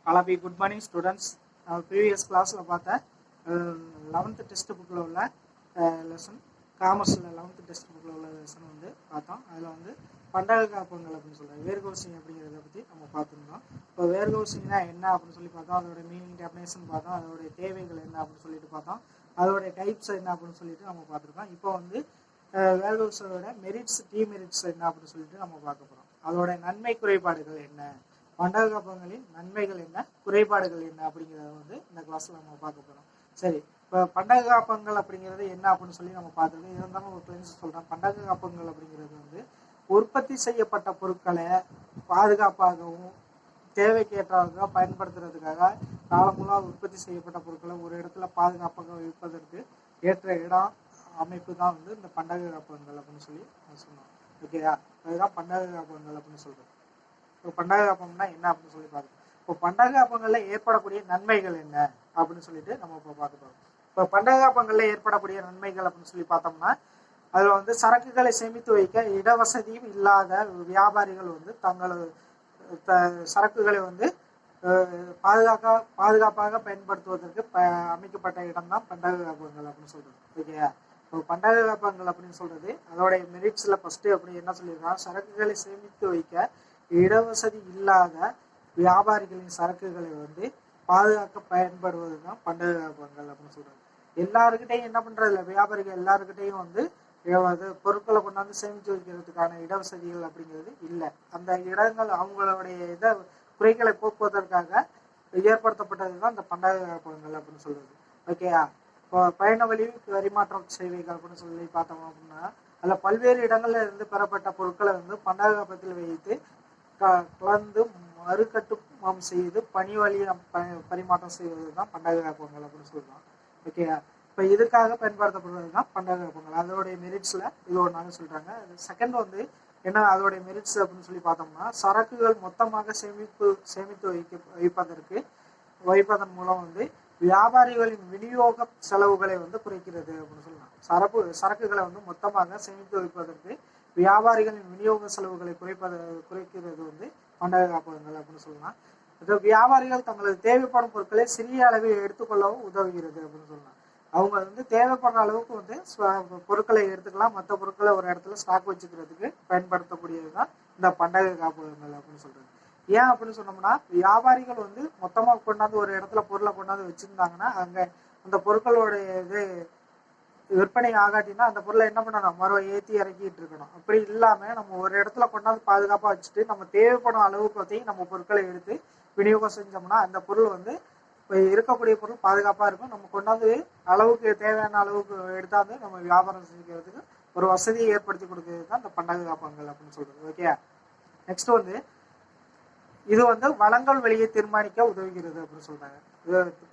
Alabi, good morning students. Previous class பார்த்தா 11th test புக்கில் உள்ள லெசன் காமர்ஸில் 11th டெஸ்ட் புக்கில் உள்ள லெசன் வந்து பார்த்தோம். அதில் வந்து பண்டக காப்பகங்கள் அப்படின்னு சொல்கிறோம். வேர்கவுசிங் அப்படிங்கிறத பற்றி நம்ம பார்த்துருந்தோம். இப்போ வேர்கவுசிங்னா என்ன அப்படின்னு சொல்லி பார்த்தோம், அதோட மீனிங் டெஃபினேஷன் பார்த்தோம், அதோடைய தேவைகள் என்ன அப்படின்னு சொல்லிட்டு பார்த்தோம், அதோடைய டைப்ஸ் என்ன அப்படின்னு சொல்லிட்டு நம்ம பார்த்துருக்கோம். இப்போ வந்து வேர்கவுஸோட மெரிட்ஸ் டிமெரிட்ஸ் என்ன அப்படின்னு சொல்லிட்டு நம்ம பார்க்க போகிறோம். அதோட நன்மை குறைபாடுகள் என்ன, பண்டக காப்பகங்களின் நன்மைகள் என்ன, குறைபாடுகள் என்ன அப்படிங்கிறத வந்து இந்த கிளாஸ்ல நம்ம பார்க்க போறோம். சரி, இப்போ பண்டக காப்பகங்கள் அப்படிங்கிறது என்ன அப்படின்னு சொல்லி நம்ம பார்த்தது இருந்தாலும் ஒரு கிளாஸ் சொல்றேன். பண்டக காப்பகங்கள் அப்படிங்கிறது வந்து உற்பத்தி செய்யப்பட்ட பொருட்களை பாதுகாப்பாகவும் தேவைக்கேற்றதாக பயன்படுத்துறதுக்காக காலமுலா உற்பத்தி செய்யப்பட்ட பொருட்களை ஒரு இடத்துல பாதுகாப்பாக வைப்பதற்கு ஏற்ற இடம் அமைப்பு தான் வந்து இந்த பண்டக காப்பகங்கள் அப்படின்னு சொல்லி சொன்னோம். ஓகேயா, அதுதான் பண்டக காப்பகங்கள் அப்படின்னு சொல்றோம். இப்போ பண்டக காப்பகம்னா என்ன அப்படின்னு சொல்லி பார்க்கணும். இப்போ பண்டக காப்பகங்கள்ல ஏற்படக்கூடிய நன்மைகள் என்ன அப்படின்னு சொல்லிட்டு நம்ம இப்போ பார்க்க போறோம். இப்போ பண்டக காப்பகங்கள்ல ஏற்படக்கூடிய நன்மைகள் அப்படின்னு சொல்லி பார்த்தோம்னா, அதுல வந்து சரக்குகளை சேமித்து வைக்க இடவசதியும் இல்லாத வியாபாரிகள் வந்து தங்களது சரக்குகளை வந்து பாதுகாப்பாக பயன்படுத்துவதற்கு அமைக்கப்பட்ட இடம் தான் பண்டக காப்பகங்கள் அப்படின்னு சொல்றது. ஓகேயா, இப்போ பண்டக காப்பகங்கள் அப்படின்னு சொல்றது அதோடைய மெரிட்ஸ்ல ஃபர்ஸ்ட் அப்படி என்ன சொல்லியிருக்காங்க, சரக்குகளை சேமித்து வைக்க இடவசதி இல்லாத வியாபாரிகளின் சரக்குகளை வந்து பாதுகாக்க பயன்படுவது தான் பண்டக காப்பகங்கள் அப்படின்னு சொல்றாங்க. எல்லாருக்கிட்டையும் என்ன பண்றது, வியாபாரிகள் எல்லாருக்கிட்டையும் வந்து பொருட்களை கொண்டாந்து சேமித்து வைக்கிறதுக்கான இடவசதிகள் அப்படிங்கிறது இல்லை. அந்த இடங்கள் அவங்களுடைய இதை குறைகளை போக்குவதற்காக ஏற்படுத்தப்பட்டது தான் இந்த பண்டக காப்பகங்கள் அப்படின்னு சொல்றது. ஓகேயா, இப்போ பயண வழி பரிமாற்றம் சேவைகள் அப்படின்னு சொல்லி பார்த்தோம் அப்படின்னா, அதில் பல்வேறு இடங்கள்ல இருந்து பெறப்பட்ட பொருட்களை வந்து பண்டக காப்பகத்தில் வைத்து கலந்து மறுகட்டுமானம் செய்து பணி வழியை பரிமாற்றம் செய்வது தான் பண்டக காப்பகங்கள் அப்படின்னு சொல்றோம். ஓகேயா, இப்போ இதுக்காக பயன்படுத்தப்படுவது தான் பண்டக காப்பகங்கள். அதோடைய மெரிட்ஸ்ல இது ஒன்றாக சொல்றாங்க. செகண்ட் வந்து என்ன அதோடைய மெரிட்ஸ் அப்படின்னு சொல்லி பார்த்தோம்னா, சரக்குகள் மொத்தமாக சேமித்து வைப்பதன் மூலம் வந்து வியாபாரிகளின் விநியோக செலவுகளை வந்து குறைக்கிறது அப்படின்னு சொல்லலாம். சரக்குகளை வந்து மொத்தமாக சேமித்து வைப்பதற்கு வியாபாரிகளின் விநியோக செலவுகளை குறைக்கிறது வந்து பண்டக காப்பகங்கள் அப்படின்னு சொல்லலாம். வியாபாரிகள் தங்களது தேவைப்படும் பொருட்களை சிறிய அளவில் எடுத்துக்கொள்ளவும் உதவுகிறது அப்படின்னு சொல்லலாம். அவங்க வந்து தேவைப்படுற அளவுக்கு வந்து பொருட்களை எடுத்துக்கலாம், மற்ற பொருட்களை ஒரு இடத்துல ஸ்டாக் வச்சுக்கிறதுக்கு பயன்படுத்தக்கூடியது தான் இந்த பண்டக காப்பகங்கள் அப்படின்னு சொல்றது. ஏன் அப்படின்னு சொன்னோம்னா, வியாபாரிகள் வந்து மொத்தமாக கொண்டாந்து ஒரு இடத்துல பொருளை கொண்டாந்து வச்சிருந்தாங்கன்னா அங்க அந்த பொருட்களுடைய இது விற்பனை ஆகாட்டினா அந்த பொருளை என்ன பண்ணணும், மரம் ஏற்றி இறக்கிட்டு இருக்கணும். அப்படி இல்லாம நம்ம ஒரு இடத்துல கொண்டாந்து பாதுகாப்பா வச்சுட்டு நம்ம தேவைப்படும் அளவுக்கு வந்து நம்ம பொருட்களை எடுத்து விநியோகம் செஞ்சோம்னா அந்த பொருள் வந்து இருக்கக்கூடிய பொருள் பாதுகாப்பா இருக்கும். நம்ம கொண்டாந்து அளவுக்கு தேவையான அளவுக்கு எடுத்தாந்து நம்ம வியாபாரம் செஞ்சுக்கிறதுக்கு ஒரு வசதியை ஏற்படுத்தி கொடுக்கிறது தான் இந்த பண்டக காப்பகங்கள் அப்படின்னு சொல்றது. ஓகே, நெக்ஸ்ட் வந்து இது வந்து வளங்கள் வெளியே தீர்மானிக்க உதவுகிறது அப்படின்னு சொல்றாங்க.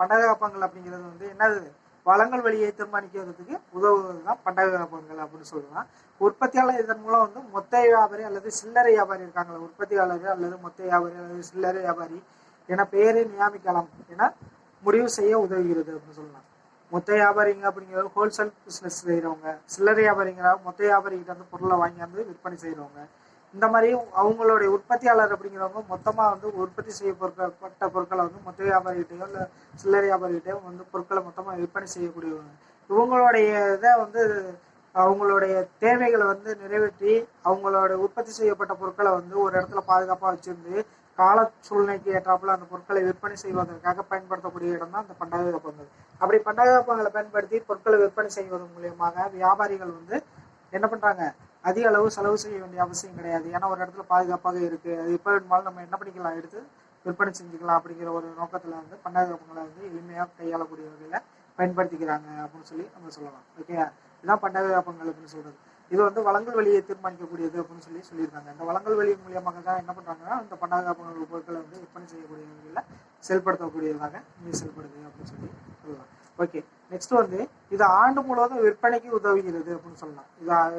பண்டக காப்பகங்கள் அப்படிங்கிறது வந்து என்னது, வளங்கள் வெளியை தீர்மானிக்கிறதுக்கு உதவுவது தான் பண்டக காப்பகங்கள் அப்படின்னு சொல்லலாம். உற்பத்தியாளர் இதன் மூலம் வந்து மொத்த வியாபாரி அல்லது சில்லறை வியாபாரி இருக்காங்களா, உற்பத்தியாளர் அல்லது மொத்த வியாபாரி அல்லது சில்லறை வியாபாரி என பெயரை நியமிக்கலாம் என முடிவு செய்ய உதவுகிறது அப்படின்னு சொல்லலாம். மொத்த வியாபாரிங்க அப்படிங்கிறது ஹோல்சேல் பிசினஸ் செய்யறவங்க, சில்லறை வியாபாரிங்கிற மொத்த வியாபாரிகிட்ட வந்து பொருளை வாங்கியாந்து விற்பனை செய்யறவங்க. இந்த மாதிரி அவங்களுடைய உற்பத்தியாளர் அப்படிங்கிறவங்க மொத்தமா வந்து உற்பத்தி செய்யப்பட்ட பொருட்களை வந்து மொத்த வியாபாரிகிட்டையோ இல்லை சில்லறை வியாபாரிகிட்டையோ வந்து பொருட்களை மொத்தமா விற்பனை செய்யக்கூடியவங்க. இவங்களுடைய இதை வந்து அவங்களுடைய தேவைகளை வந்து நிறைவேற்றி அவங்களோட உற்பத்தி செய்யப்பட்ட பொருட்களை வந்து ஒரு இடத்துல பாதுகாப்பா வச்சிருந்து கால சூழ்நிலைக்கு ஏற்றாப்புல அந்த பொருட்களை விற்பனை செய்வதற்காக பயன்படுத்தக்கூடிய இடம் தான் அந்த பண்டக காப்பகங்கள். அப்படி பண்டக காப்பகங்களை பயன்படுத்தி பொருட்களை விற்பனை செய்வதன் மூலியமாக வியாபாரிகள் வந்து என்ன பண்றாங்க, அதிக அளவு செலவு செய்ய வேண்டிய அவசியம் கிடையாது. ஏன்னா ஒரு இடத்துல பாதுகாப்பாக இருக்கு, அது எப்போ வேணுமாலும் நம்ம என்ன பண்ணிக்கலாம், எடுத்து விற்பனை செஞ்சுக்கலாம் அப்படிங்கிற ஒரு நோக்கத்துல வந்து பண்டக காப்பகங்களை வந்து எளிமையாக கையாளக்கூடிய வகையில பயன்படுத்திக்கிறாங்க அப்படின்னு சொல்லி நம்ம சொல்லலாம். ஓகே, இதுதான் பண்டக காப்பகங்கள் அப்படின்னு சொல்றது. இது வந்து வளங்கள் வழியை தீர்மானிக்கக்கூடியது அப்படின்னு சொல்லியிருக்காங்க. இந்த வளங்கள் வழி மூலியமாக தான் என்ன பண்றாங்கன்னா இந்த பண்டக காப்பகங்கள் பொருட்களை வந்து விற்பனை செய்யக்கூடிய வகையில செயல்படுத்தக்கூடியதாக செயல்படுது அப்படின்னு சொல்லி சொல்லலாம். ஓகே, நெக்ஸ்ட் வந்து இது ஆண்டு முழுவதும் விற்பனைக்கு உதவுகிறது அப்படின்னு சொல்லலாம்.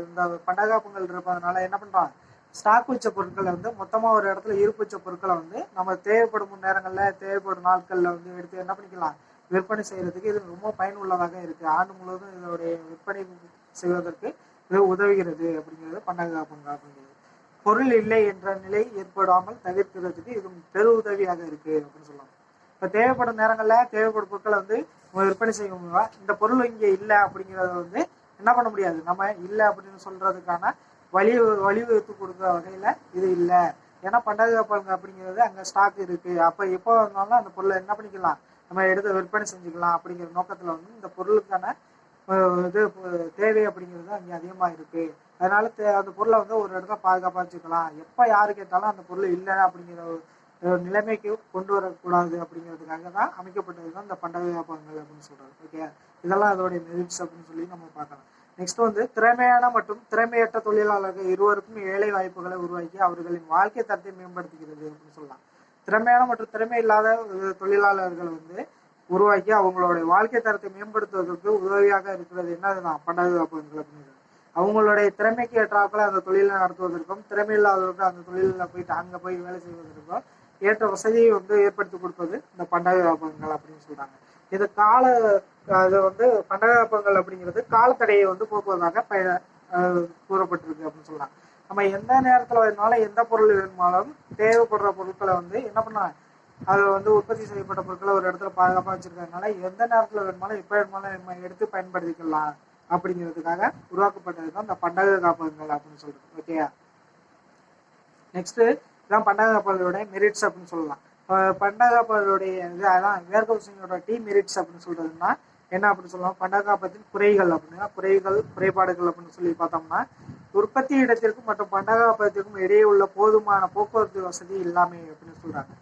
இந்த பண்டக காப்பகங்கள் இருப்பதனால என்ன பண்றாங்க, ஸ்டாக் வச்ச பொருட்களை வந்து மொத்தமா ஒரு இடத்துல இருப்பு வச்ச பொருட்களை வந்து நம்ம தேவைப்படும் நேரங்கள்ல தேவைப்படும் நாட்கள்ல வந்து எடுத்து என்ன பண்ணிக்கலாம், விற்பனை செய்யறதுக்கு இது ரொம்ப பயனுள்ளதாக இருக்கு. ஆண்டு முழுவதும் இதோடைய விற்பனை செய்வதற்கு இது உதவுகிறது அப்படிங்கிறது பண்டக காப்பகங்கள் அப்படிங்கிறது. பொருள் இல்லை என்ற நிலை ஏற்படாமல் தவிர்க்கிறதுக்கு இது பெரு உதவியாக இருக்கு அப்படின்னு சொல்லலாம். இப்போ தேவைப்படும் நேரங்களில் தேவைப்படும் பொருட்களை வந்து விற்பனை செய்யும். இந்த பொருள் இங்கே இல்லை அப்படிங்கிறத வந்து என்ன பண்ண முடியாது, நம்ம இல்லை அப்படின்னு சொல்றதுக்கான வழிவகுத்து கொடுக்குற வகையில இது இல்லை. ஏன்னா பண்டக காப்பகம் அப்படிங்கிறது அங்கே ஸ்டாக் இருக்கு, அப்போ எப்போ வந்தாலும் அந்த பொருளை என்ன பண்ணிக்கலாம், நம்ம எடுத்து விற்பனை செஞ்சுக்கலாம் அப்படிங்கிற நோக்கத்தில் வந்து இந்த பொருளுக்கான இது தேவை அப்படிங்கிறது அங்கே அதிகமாக இருக்கு. அதனால அந்த பொருளை வந்து ஒரு இடத்துல பாதுகாப்பாக வச்சுக்கலாம். எப்போ யாரு கேட்டாலும் அந்த பொருள் இல்லை அப்படிங்கிற நிலைமைக்கு கொண்டு வரக்கூடாது அப்படிங்கிறதுக்காக தான் அமைக்கப்பட்டது தான் இந்த பண்டக காப்பகங்கள் அப்படின்னு சொல்றது. ஓகே, இதெல்லாம் அதோடைய மெரிட்ஸ் அப்படின்னு சொல்லி நம்ம பார்க்கலாம். நெக்ஸ்ட் வந்து திறமையான மற்றும் திறமையற்ற தொழிலாளர்கள் இருவருக்கும் வேலை வாய்ப்புகளை உருவாக்கி அவர்களின் வாழ்க்கை தரத்தை மேம்படுத்துகிறது அப்படின்னு சொல்லலாம். திறமையான மற்றும் திறமை இல்லாத தொழிலாளர்களை வந்து உருவாக்கி அவங்களுடைய வாழ்க்கை தரத்தை மேம்படுத்துவதற்கு உதவியாக இருக்கிறது என்னதுதான் பண்டக காப்பகங்கள் அப்படிங்கிறது. அவங்களுடைய திறமைக்கு ஏற்றாப்புல அந்த தொழிலை நடத்துவதற்கும் திறமை இல்லாதவர்கள் அந்த தொழிலில் போயிட்டு அங்கே போய் வேலை செய்வதற்கும் ஏற்ற வசதியை வந்து ஏற்படுத்தி கொடுப்பது இந்த பண்டக காப்பகங்கள் அப்படின்னு சொல்றாங்க. இது அது வந்து பண்டக காப்பகங்கள் அப்படிங்கிறது காலத்தடையை வந்து போக்குவதாக கூறப்பட்டிருக்கு அப்படின்னு சொல்லலாம். நம்ம எந்த நேரத்துல வேணுமாலும் எந்த பொருள் வேணுமாலும் தேவைப்படுற பொருட்களை வந்து என்ன பண்ணலாம், அது வந்து உற்பத்தி செய்யப்பட்ட பொருட்களை ஒரு இடத்துல பாதுகாப்பாக வச்சிருக்கிறதுனால எந்த நேரத்துல வேணுமாலும் எப்போ வேணுமாலும் நம்ம எடுத்து பயன்படுத்திக்கலாம் அப்படிங்கிறதுக்காக உருவாக்கப்பட்டது தான் இந்த பண்டக காப்பகங்கள் அப்படின்னு சொல்றது. ஓகேயா, நெக்ஸ்ட் இதான் பண்டக காப்பகங்களுடைய மெரிட்ஸ் அப்படின்னு சொல்லலாம். பண்டக காப்பகங்களுடைய இது அதான் வேர்கவுசிங்கோட மெரிட்ஸ் அப்படின்னு சொல்றதுன்னா என்ன அப்படின்னு சொல்லலாம், பண்டக காப்பகத்தின் குறைகள் அப்படின்னா குறைபாடுகள் அப்படின்னு சொல்லி பார்த்தோம்னா, உற்பத்தி இடத்திற்கும் மற்றும் பண்டக காப்பகத்திற்கும் இடையே உள்ள போதுமான போக்குவரத்து வசதி இல்லாமை அப்படின்னு சொல்றாங்க.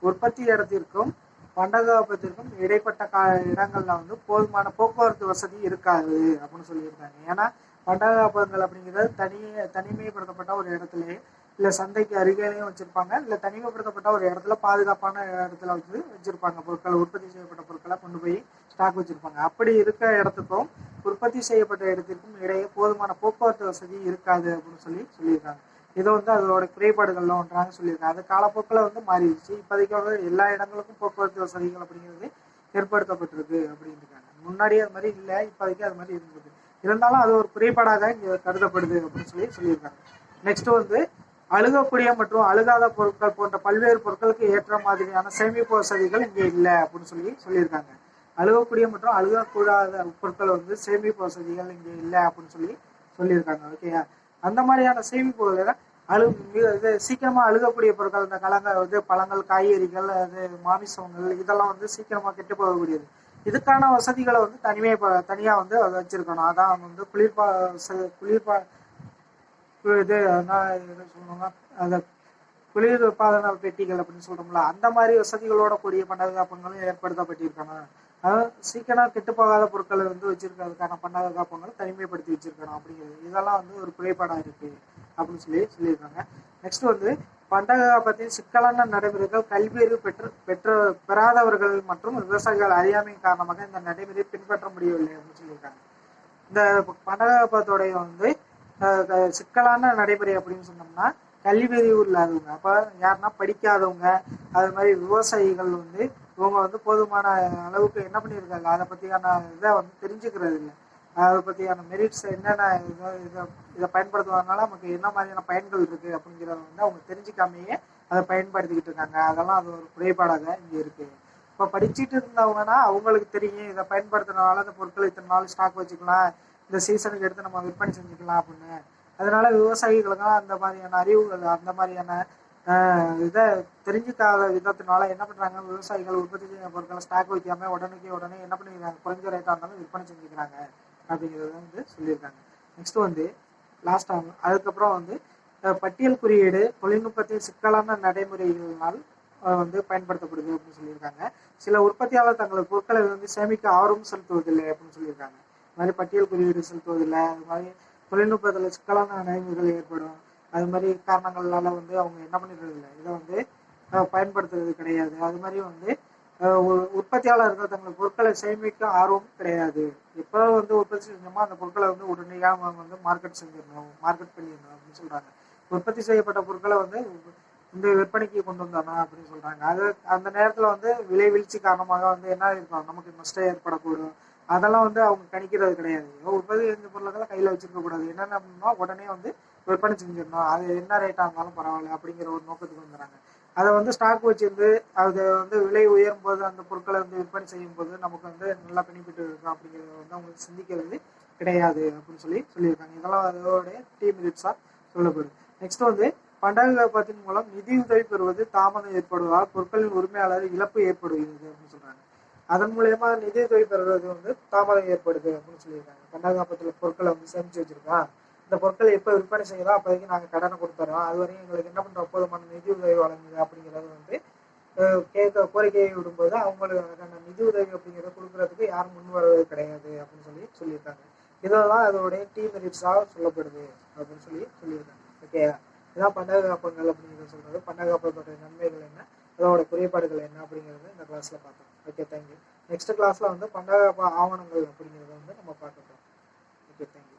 உற்பத்தி இடத்திற்கும் பண்டக காப்பகத்திற்கும் இடைப்பட்ட இடங்கள்ல வந்து போதுமான போக்குவரத்து வசதி இருக்காது அப்படின்னு சொல்லியிருக்காங்க. ஏன்னா பண்டக காப்பகங்கள் அப்படிங்கிறது தனிமைப்படுத்தப்பட்ட ஒரு இடத்துலயே இல்லை சந்தைக்கு அருகிலையும் வச்சிருப்பாங்க, இல்லை தனிமைப்படுத்தப்பட்ட ஒரு இடத்துல பாதுகாப்பான இடத்துல வச்சிருப்பாங்க. பொருட்களை உற்பத்தி செய்யப்பட்ட பொருட்களை கொண்டு போய் ஸ்டாக் வச்சிருப்பாங்க. அப்படி இருக்க இடத்துக்கும் உற்பத்தி செய்யப்பட்ட இடத்திற்கும் இடையே போதுமான போக்குவரத்து வசதி இருக்காது அப்படின்னு சொல்லியிருக்காங்க. இதை வந்து அதோட குறைபாடுகள்லாம் ஒன்றாக சொல்லியிருக்காங்க. அது காலப்போக்கில் வந்து மாறிடுச்சு. இப்போதைக்கு எல்லா இடங்களுக்கும் போக்குவரத்து வசதிகள் அப்படிங்கிறது ஏற்படுத்தப்பட்டிருக்கு அப்படின்னு இருக்காங்க. முன்னாடியே அது மாதிரி இல்லை, இப்போதைக்கு அது மாதிரி இருந்தது. இருந்தாலும் அது ஒரு குறைபாடாக இங்கே கருதப்படுது அப்படின்னு சொல்லியிருக்காங்க. நெக்ஸ்ட் வந்து அழுகக்கூடிய மற்றும் அழுகாத பொருட்கள் போன்ற பல்வேறு பொருட்களுக்கு ஏற்ற மாதிரியான சேமிப்பு வசதிகள் இங்கே இல்லை அப்படின்னு சொல்லியிருக்காங்க. அழுகக்கூடிய மற்றும் அழுகக்கூடாத பொருட்கள் வந்து சேமிப்பு வசதிகள் இங்கே இல்லை அப்படின்னு சொல்லியிருக்காங்க. ஓகேயா, அந்த மாதிரியான சேமிப்புகளை சீக்கிரமா அழுகக்கூடிய பொருட்கள், இந்த கலங்கள் வந்து பழங்கள், காய்கறிகள், அது மாமிசங்கள், இதெல்லாம் வந்து சீக்கிரமா கெட்டு போகக்கூடியது. இதுக்கான வசதிகளை வந்து தனியா வந்து அதை வச்சிருக்கணும். அதான் வந்து குளிர்பா இது என்ன சொல்லுவாங்க, அந்த குளிர்பாதன பெட்டிகள் அப்படின்னு சொல்றோம்ல, அந்த மாதிரி வசதிகளோட கூடிய பண்டக காப்பகங்களும் ஏற்படுத்தப்பட்டிருக்கணும். அதாவது சீக்கிரம் கெட்டு போகாத பொருட்களை வந்து வச்சிருக்கிறதுக்கான பண்டக காப்பகங்களை தனிமைப்படுத்தி வச்சிருக்கணும் அப்படிங்கிறது. இதெல்லாம் வந்து ஒரு குறைபாடா இருக்கு அப்படின்னு சொல்லியிருக்காங்க. நெக்ஸ்ட் வந்து பண்டக காப்பகத்தின் சிக்கலான நடைமுறைகள் கல்வியறிவு பெறாதவர்கள் மற்றும் விவசாயிகள் அறியாமையின் காரணமாக இந்த நடைமுறையை பின்பற்ற முடியவில்லை அப்படின்னு சொல்லியிருக்காங்க. இந்த பண்டக காப்பகத்தோடைய வந்து சிக்கலான நடைமுறை அப்படின்னு சொன்னோம்னா கல்வியறிவு இல்லாதவங்க, அப்ப யாருன்னா படிக்காதவங்க, அது மாதிரி விவசாயிகள் வந்து இவங்க வந்து போதுமான அளவுக்கு என்ன பண்ணியிருக்காங்க, அதை பத்தியான இதை வந்து தெரிஞ்சுக்கிறது இல்லை. அதை பத்தியான மெரிட்ஸ் என்னென்ன இதை பயன்படுத்துவதனால நமக்கு என்ன மாதிரியான பயன்கள் இருக்கு அப்படிங்கிறத வந்து அவங்க தெரிஞ்சுக்காமையே அதை பயன்படுத்திக்கிட்டு இருக்காங்க. அதெல்லாம் அது ஒரு குறைபாடாக இங்க இருக்கு. இப்போ படிச்சுட்டு இருந்தவங்கன்னா அவங்களுக்கு தெரியும் இதை பயன்படுத்துறதுனால அந்த பொருட்களை இத்தனை நாள் ஸ்டாக் வச்சுக்கலாம், இந்த சீசனுக்கு எடுத்து நம்ம விற்பனை செஞ்சுக்கலாம் அப்படின்னு. அதனால விவசாயிகளுக்கெல்லாம் அந்த மாதிரியான அறிவுகள், அந்த மாதிரியான இதை தெரிஞ்சுக்காத விதத்தினால என்ன பண்றாங்க, விவசாயிகள் உற்பத்தி செய்ய பொருட்களை ஸ்டாக் வைக்காம உடனே என்ன பண்ணிக்கிறாங்க, குறைஞ்ச ரேட்டா இருந்தாலும் விற்பனை செஞ்சுக்கிறாங்க அப்படிங்கிறத வந்து சொல்லியிருக்காங்க. நெக்ஸ்ட் வந்து லாஸ்ட் ஆகும். அதுக்கப்புறம் வந்து பட்டியல் குறியீடு தொழில்நுட்பத்தின் சிக்கலான நடைமுறைகளினால் வந்து பயன்படுத்தப்படுது அப்படின்னு சொல்லியிருக்காங்க. சில உற்பத்தியாளர் தங்களது பொருட்களை வந்து சேமிக்க ஆர்வம் செலுத்துவதில்லை அப்படின்னு சொல்லியிருக்காங்க. அது மாதிரி பட்டியல் குறியீடு செலுத்துவதில்லை, அது மாதிரி தொழில்நுட்பத்தில் சிக்கலான நடைமுறைகள் ஏற்படும், அது மாதிரி காரணங்களால வந்து அவங்க என்ன பண்ணிடுறது இல்லை, இதை வந்து பயன்படுத்துறது கிடையாது. அது மாதிரி வந்து உற்பத்தியாளர்கள் தங்கள் பொருட்களை சேமிக்க ஆர்வம் கிடையாது. எப்போ வந்து உற்பத்தி செஞ்சோமோ அந்த பொருட்களை வந்து உடனடியாக வந்து மார்க்கெட் பண்ணிடணும் அப்படின்னு சொல்றாங்க. உற்பத்தி செய்யப்பட்ட பொருட்களை வந்து இந்த விற்பனைக்கு கொண்டு வந்தானா அப்படின்னு சொல்றாங்க. அது அந்த நேரத்துல வந்து விலை வீழ்ச்சி காரணமாக வந்து என்ன இருக்கும், நமக்கு நஷ்டம் ஏற்படக்கூடும். அதெல்லாம் வந்து அவங்க கணிக்கிறது கிடையாது. உற்பத்தி செஞ்ச பொருட்களை கையில வச்சிருக்க கூடாது, என்னென்ன உடனே வந்து விற்பனை செஞ்சிடணும், அது என்ன ரேட்டா இருந்தாலும் பரவாயில்ல அப்படிங்கிற ஒரு நோக்கத்துக்கு வந்துடுறாங்க. அதை வந்து ஸ்டாக் வச்சிருந்து அது வந்து விலை உயரும் போது அந்த பொருட்களை வந்து விற்பனை செய்யும் போது நமக்கு வந்து நல்லா பெனிஃபிட் இருக்கும் அப்படிங்கிறத வந்து அவங்களுக்கு சிந்திக்கிறது கிடையாது அப்படின்னு சொல்லியிருக்காங்க. இதெல்லாம் அதோடைய டீம் மெரிட்ஸாக சொல்லப்படுது. நெக்ஸ்ட் வந்து பண்டக காப்பகத்தின் மூலம் நிதியுதவி பெறுவது தாமதம் ஏற்படுவதால் பொருட்களின் உரிமையாளர் இழப்பு ஏற்படுகிறது அப்படின்னு சொல்றாங்க. அதன் மூலயமா நிதியுதவி பெறுவது வந்து தாமதம் ஏற்படுது அப்படின்னு சொல்லியிருக்காங்க. பண்டக காப்பகத்தில் பொருட்களை வந்து சேமிச்சு வச்சிருக்கோம், இந்த பொருட்களை எப்போ விற்பனை செய்யலாம் அப்போதைக்கு நாங்கள் கடனை கொடுத்துறோம், அது வரையும் எங்களுக்கு என்ன பண்ணுறோம் போதுமான நிதி உதவி வழங்குது அப்படிங்கிறது வந்து கோரிக்கையை விடும்போது அவங்களுக்கு நிதி உதவி அப்படிங்கிறத கொடுக்கறதுக்கு யாரும் முன் வருவது கிடையாது அப்படின்னு சொல்லியிருக்காங்க. இதெல்லாம் அதோடைய டீ மெரிட்ஸாக சொல்லப்படுது அப்படின்னு சொல்லியிருக்காங்க. ஓகே, இதான் பண்டக காப்பகங்கள் அப்படிங்கிறத சொல்றது. பண்டக காப்பகத்தோட நன்மைகள் என்ன, அதோட குறைபாடுகள் என்ன அப்படிங்கிறத இந்த கிளாஸ்ல பார்த்தோம். Okay, thank you. நெக்ஸ்ட் கிளாஸ்ல வந்து பண்டக காப்பக ஆவணங்கள் அப்படிங்கிறத வந்து நம்ம பார்க்க போறோம். Okay, thank you.